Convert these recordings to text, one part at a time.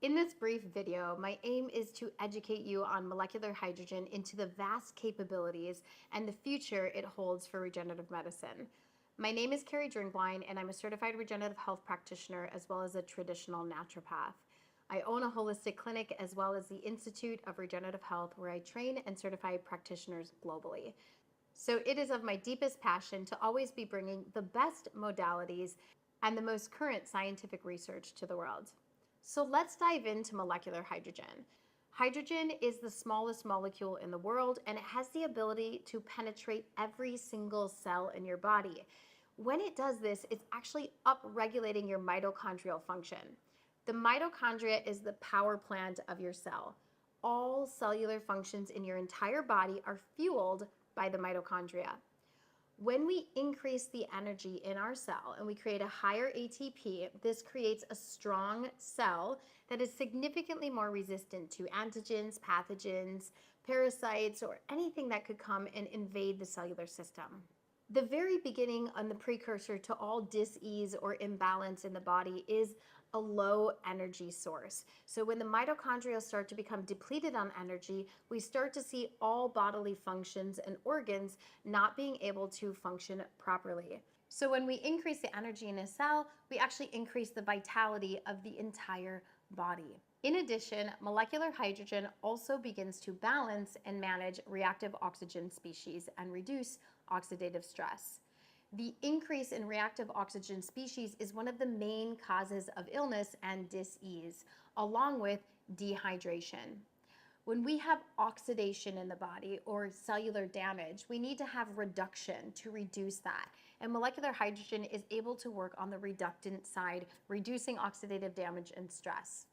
In this brief video, my aim is to educate you on molecular hydrogen into the vast capabilities and the future it holds for regenerative medicine. My name is Carrie Drinkwine, and I'm a certified regenerative health practitioner as well as a traditional naturopath. I own a holistic clinic as well as the Institute of Regenerative Health, where I train and certify practitioners globally. So it is of my deepest passion to always be bringing the best modalities and the most current scientific research to the world. So let's dive into molecular hydrogen. Hydrogen is the smallest molecule in the world, and it has the ability to penetrate every single cell in your body. When it does this, it's actually upregulating your mitochondrial function. The mitochondria is the power plant of your cell. All cellular functions in your entire body are fueled by the mitochondria. When we increase the energy in our cell and we create a higher ATP, this creates a strong cell that is significantly more resistant to antigens, pathogens, parasites, or anything that could come and invade the cellular system. The very beginning and the precursor to all dis-ease or imbalance in the body is a low energy source. So when the mitochondria start to become depleted on energy, we start to see all bodily functions and organs not being able to function properly. So when we increase the energy in a cell, we actually increase the vitality of the entire body. In addition, molecular hydrogen also begins to balance and manage reactive oxygen species and reduce oxidative stress. The increase in reactive oxygen species is one of the main causes of illness and dis-ease, along with dehydration. When we have oxidation in the body or cellular damage, we need to have reduction to reduce that. And molecular hydrogen is able to work on the reductant side, reducing oxidative damage and stress.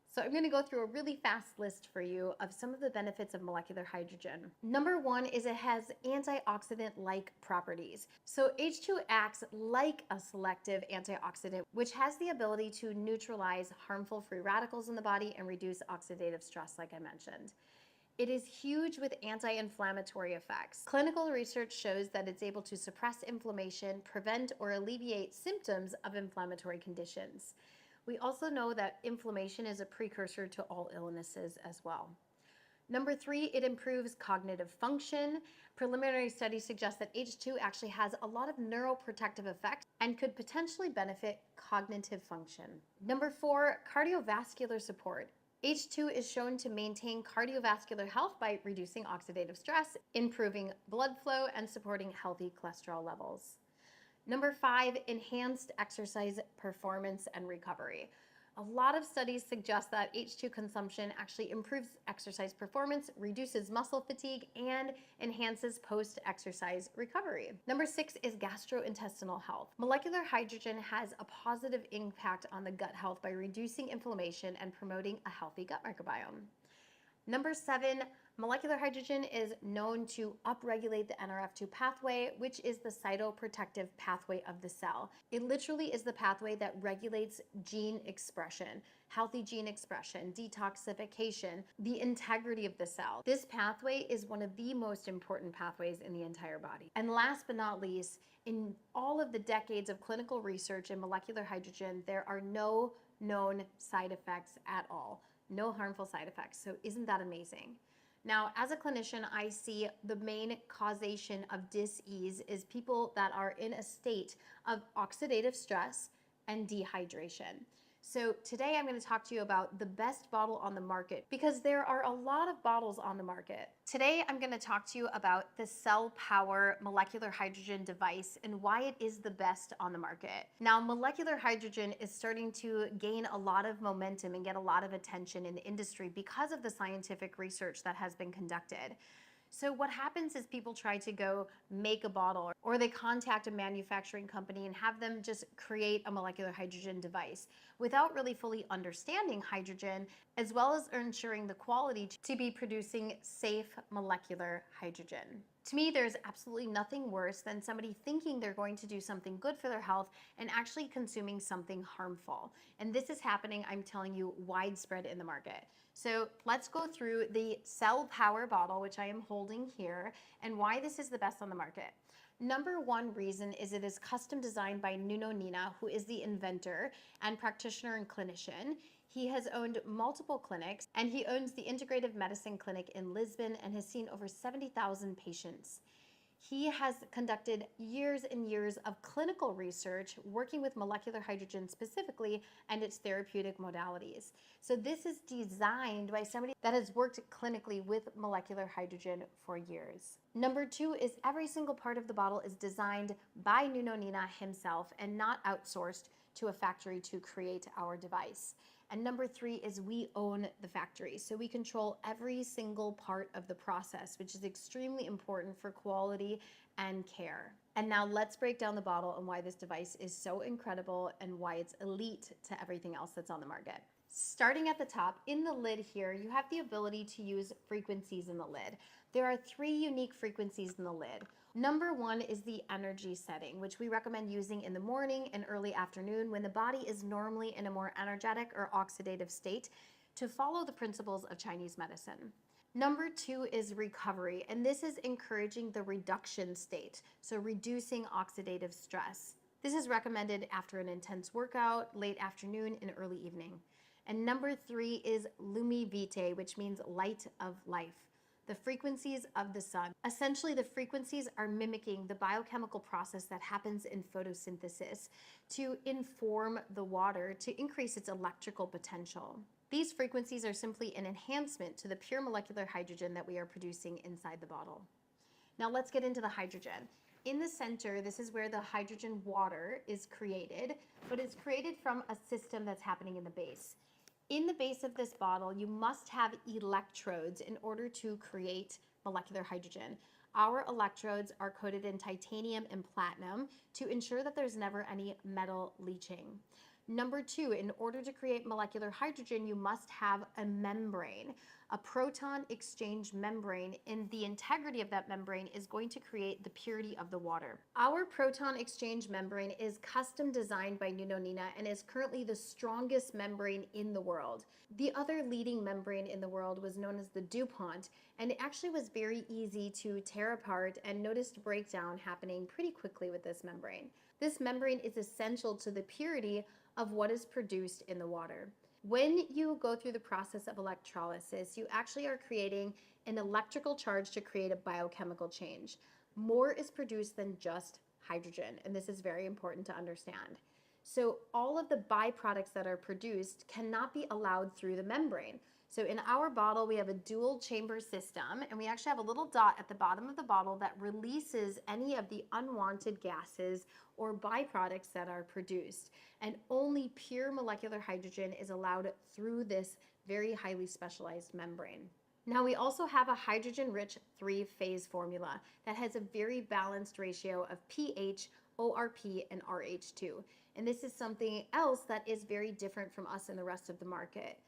So I'm going to go through a really fast list for you of some of the benefits of molecular hydrogen. Number one is it has antioxidant-like properties. So H2 acts like a selective antioxidant, which has the ability to neutralize harmful free radicals in the body and reduce oxidative stress, like I mentioned. It is huge with anti-inflammatory effects. Clinical research shows that it's able to suppress inflammation, prevent or alleviate symptoms of inflammatory conditions. We also know that inflammation is a precursor to all illnesses as well. Number three, it improves cognitive function. Preliminary studies suggest that H2 actually has a lot of neuroprotective effects and could potentially benefit cognitive function. Number four, cardiovascular support. H2 is shown to maintain cardiovascular health by reducing oxidative stress, improving blood flow, and supporting healthy cholesterol levels. Number five, enhanced exercise performance and recovery. A lot of studies suggest that H2 consumption actually improves exercise performance, reduces muscle fatigue, and enhances post-exercise recovery. Number six is gastrointestinal health. Molecular hydrogen has a positive impact on the gut health by reducing inflammation and promoting a healthy gut microbiome. Number seven, molecular hydrogen is known to upregulate the NRF2 pathway, which is the cytoprotective pathway of the cell. It literally is the pathway that regulates gene expression, healthy gene expression, detoxification, the integrity of the cell. This pathway is one of the most important pathways in the entire body. And last but not least, in all of the decades of clinical research in molecular hydrogen, there are no known side effects at all. No harmful side effects. So isn't that amazing? Now, as a clinician, I see the main causation of dis-ease is people that are in a state of oxidative stress and dehydration. So today I'm going to talk to you about the best bottle on the market, because there are a lot of bottles on the market. Today I'm going to talk to you about the Cell Power molecular hydrogen device and why it is the best on the market. Now, molecular hydrogen is starting to gain a lot of momentum and get a lot of attention in the industry because of the scientific research that has been conducted. So what happens is people try to go make a bottle, or they contact a manufacturing company and have them just create a molecular hydrogen device without really fully understanding hydrogen, as well as ensuring the quality to be producing safe molecular hydrogen. To me, there's absolutely nothing worse than somebody thinking they're going to do something good for their health and actually consuming something harmful. And this is happening, I'm telling you, widespread in the market. So let's go through the Cell Power bottle, which I am holding here, and why this is the best on the market. Number one reason is it is custom designed by Nuno Nina, who is the inventor and practitioner and clinician. He has owned multiple clinics, and he owns the Integrative Medicine Clinic in Lisbon and has seen over 70,000 patients. He has conducted years and years of clinical research working with molecular hydrogen specifically and its therapeutic modalities. So this is designed by somebody that has worked clinically with molecular hydrogen for years. Number 2 is every single part of the bottle is designed by Nuno Nina himself and not outsourced to a factory to create our device. And number 3 is we own the factory. So we control every single part of the process, which is extremely important for quality and care. And now let's break down the bottle and why this device is so incredible and why it's elite to everything else that's on the market. Starting at the top, in the lid here, you have the ability to use frequencies in the lid. There are 3 unique frequencies in the lid. Number 1 is the energy setting, which we recommend using in the morning and early afternoon when the body is normally in a more energetic or oxidative state to follow the principles of Chinese medicine. Number 2 is recovery, and this is encouraging the reduction state, so reducing oxidative stress. This is recommended after an intense workout, late afternoon, and early evening. And number 3 is Lumi Vitae, which means light of life. The frequencies of the sun. Essentially, the frequencies are mimicking the biochemical process that happens in photosynthesis to inform the water to increase its electrical potential. These frequencies are simply an enhancement to the pure molecular hydrogen that we are producing inside the bottle. Now let's get into the hydrogen. In the center, this is where the hydrogen water is created, but it's created from a system that's happening in the base. In the base of this bottle, you must have electrodes in order to create molecular hydrogen. Our electrodes are coated in titanium and platinum to ensure that there's never any metal leaching. Number 2, in order to create molecular hydrogen, you must have a membrane, a proton exchange membrane, and the integrity of that membrane is going to create the purity of the water. Our proton exchange membrane is custom designed by Nuno Nina and is currently the strongest membrane in the world. The other leading membrane in the world was known as the DuPont, and it actually was very easy to tear apart and noticed breakdown happening pretty quickly with this membrane. This membrane is essential to the purity of what is produced in the water. When you go through the process of electrolysis, you actually are creating an electrical charge to create a biochemical change. More is produced than just hydrogen, and this is very important to understand. So all of the byproducts that are produced cannot be allowed through the membrane. So in our bottle, we have a dual chamber system, and we actually have a little dot at the bottom of the bottle that releases any of the unwanted gases or byproducts that are produced. And only pure molecular hydrogen is allowed through this very highly specialized membrane. Now we also have a hydrogen-rich 3-phase formula that has a very balanced ratio of pH, ORP, and RH2. And this is something else that is very different from us and the rest of the market.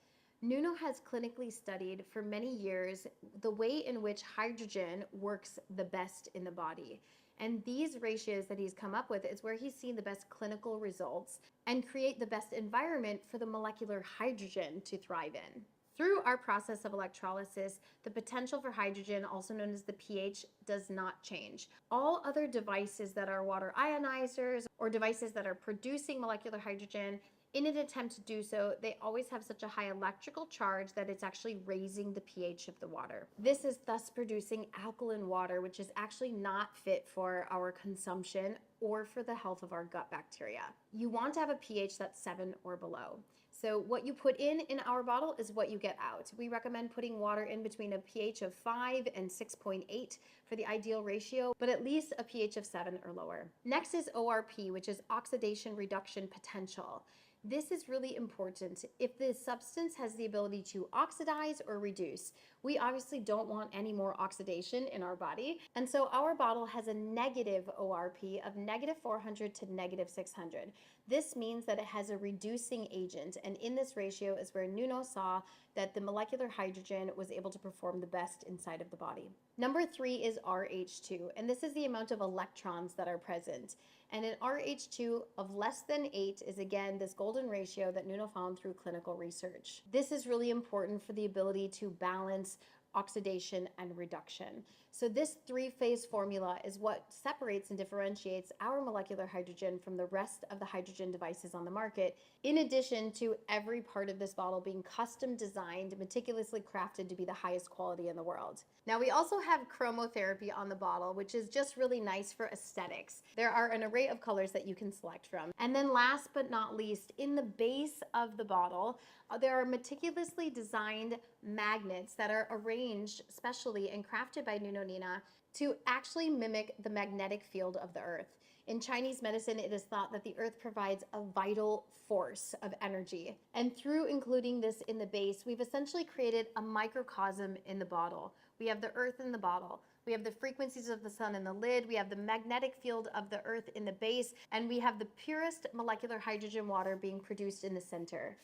Nuno has clinically studied for many years the way in which hydrogen works the best in the body. And these ratios that he's come up with is where he's seen the best clinical results and create the best environment for the molecular hydrogen to thrive in. Through our process of electrolysis, the potential for hydrogen, also known as the pH, does not change. All other devices that are water ionizers or devices that are producing molecular hydrogen, in an attempt to do so, they always have such a high electrical charge that it's actually raising the pH of the water. This is thus producing alkaline water, which is actually not fit for our consumption or for the health of our gut bacteria. You want to have a pH that's 7 or below. So what you put in our bottle is what you get out. We recommend putting water in between a pH of 5 and 6.8 for the ideal ratio, but at least a pH of 7 or lower. Next is ORP, which is oxidation reduction potential. This is really important. If the substance has the ability to oxidize or reduce, we obviously don't want any more oxidation in our body. And so our bottle has a negative ORP of -400 to -600. This means that it has a reducing agent. And in this ratio is where Nuno saw that the molecular hydrogen was able to perform the best inside of the body. Number 3 is RH2, and this is the amount of electrons that are present. And an RH2 of less than 8 is again this golden ratio that Nuno found through clinical research. This is really important for the ability to balance oxidation, and reduction. So this three-phase formula is what separates and differentiates our molecular hydrogen from the rest of the hydrogen devices on the market, in addition to every part of this bottle being custom designed, meticulously crafted to be the highest quality in the world. Now we also have chromotherapy on the bottle, which is just really nice for aesthetics. There are an array of colors that you can select from. And then last but not least, in the base of the bottle, there are meticulously designed magnets that are arranged specially and crafted by Nuno Nina to actually mimic the magnetic field of the earth. In Chinese medicine, it is thought that the earth provides a vital force of energy. And through including this in the base, we've essentially created a microcosm in the bottle. We have the earth in the bottle. We have the frequencies of the sun in the lid. We have the magnetic field of the earth in the base. And we have the purest molecular hydrogen water being produced in the center.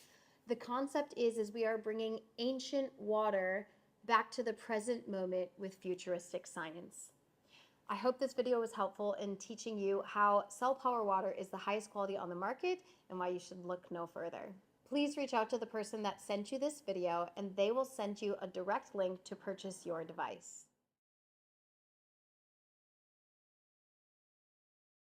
The concept is we are bringing ancient water back to the present moment with futuristic science. I hope this video was helpful in teaching you how Cell Power Water is the highest quality on the market and why you should look no further. Please reach out to the person that sent you this video and they will send you a direct link to purchase your device.